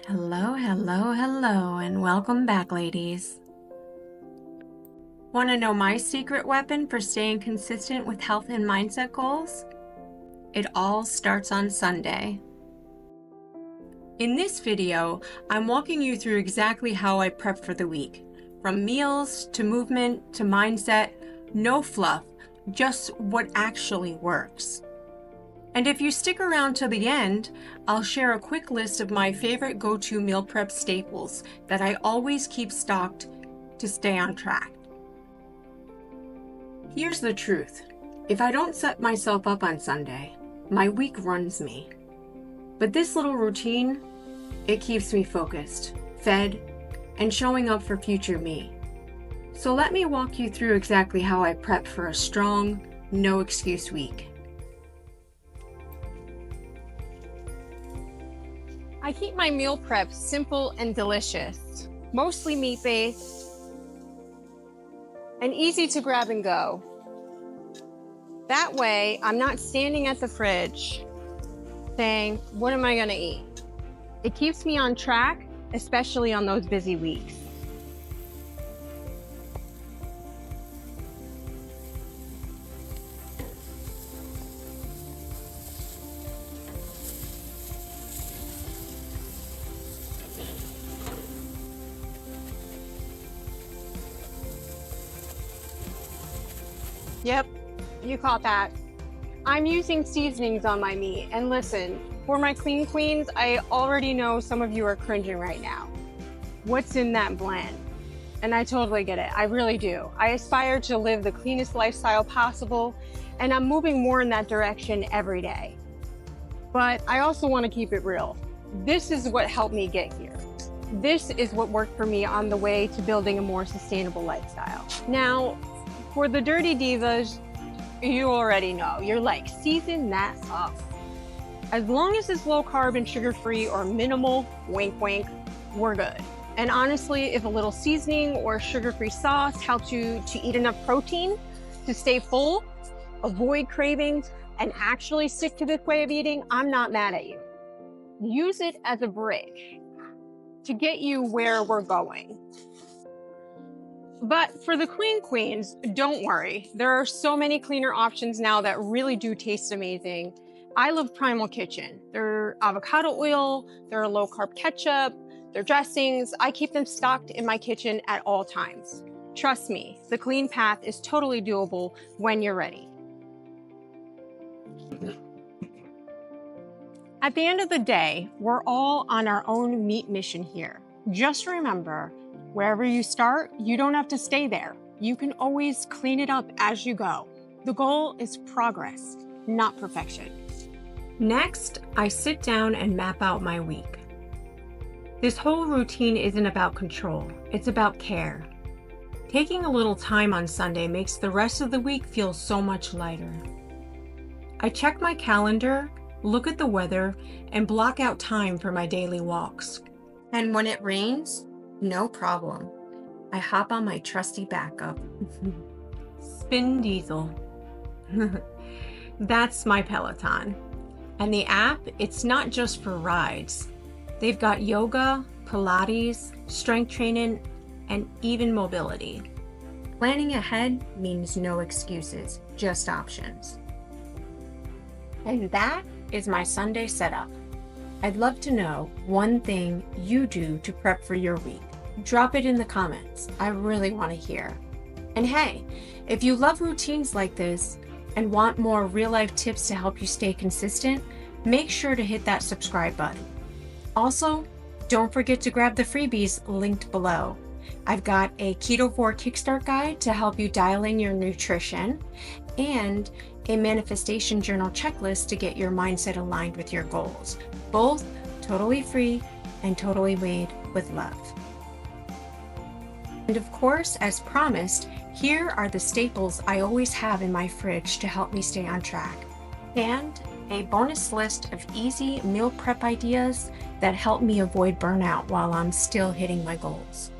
Hello, hello, hello, and welcome back, ladies. Want to know my secret weapon for staying consistent with health and mindset goals? It all starts on Sunday. In this video, I'm walking you through exactly how I prep for the week. From meals to movement to mindset, no fluff, just what actually works. And if you stick around to the end, I'll share a quick list of my favorite go-to meal prep staples that I always keep stocked to stay on track. Here's the truth. If I don't set myself up on Sunday, my week runs me. But this little routine, it keeps me focused, fed, and showing up for future me. So let me walk you through exactly how I prep for a strong, no excuse week. I keep my meal prep simple and delicious, mostly meat-based, and easy to grab and go. That way, I'm not standing at the fridge saying, what am I gonna eat? It keeps me on track, especially on those busy weeks. Yep, you caught that. I'm using seasonings on my meat, and listen, for my clean queens, I already know some of you are cringing right now. What's in that blend? And I totally get it, I really do. I aspire to live the cleanest lifestyle possible, and I'm moving more in that direction every day. But I also want to keep it real. This is what helped me get here. This is what worked for me on the way to building a more sustainable lifestyle. Now, for the Dirty Divas, you already know. You're like, season that up. As long as it's low carb and sugar-free or minimal, wink, wink, we're good. And honestly, if a little seasoning or sugar-free sauce helps you to eat enough protein to stay full, avoid cravings, and actually stick to this way of eating, I'm not mad at you. Use it as a bridge to get you where we're going. But for the queens, don't worry. There are so many cleaner options now that really do taste amazing. I love Primal Kitchen. Their avocado oil, their low carb ketchup, their dressings. I keep them stocked in my kitchen at all times. Trust me, the clean path is totally doable when you're ready. At the end of the day, we're all on our own meat mission here. Just remember, wherever you start, you don't have to stay there. You can always clean it up as you go. The goal is progress, not perfection. Next, I sit down and map out my week. This whole routine isn't about control, it's about care. Taking a little time on Sunday makes the rest of the week feel so much lighter. I check my calendar, look at the weather, and block out time for my daily walks. And when it rains, no problem. I hop on my trusty backup. Spin Diesel. That's my Peloton. And the app, it's not just for rides. They've got yoga, Pilates, strength training, and even mobility. Planning ahead means no excuses, just options. And that is my Sunday setup. I'd love to know one thing you do to prep for your week. Drop it in the comments. I really want to hear. And hey, if you love routines like this and want more real-life tips to help you stay consistent, make sure to hit that subscribe button. Also, don't forget to grab the freebies linked below. I've got a Ketovore Kickstart guide to help you dial in your nutrition and a manifestation journal checklist to get your mindset aligned with your goals. Both totally free and totally made with love. And of course, as promised, here are the staples I always have in my fridge to help me stay on track. And a bonus list of easy meal prep ideas that help me avoid burnout while I'm still hitting my goals.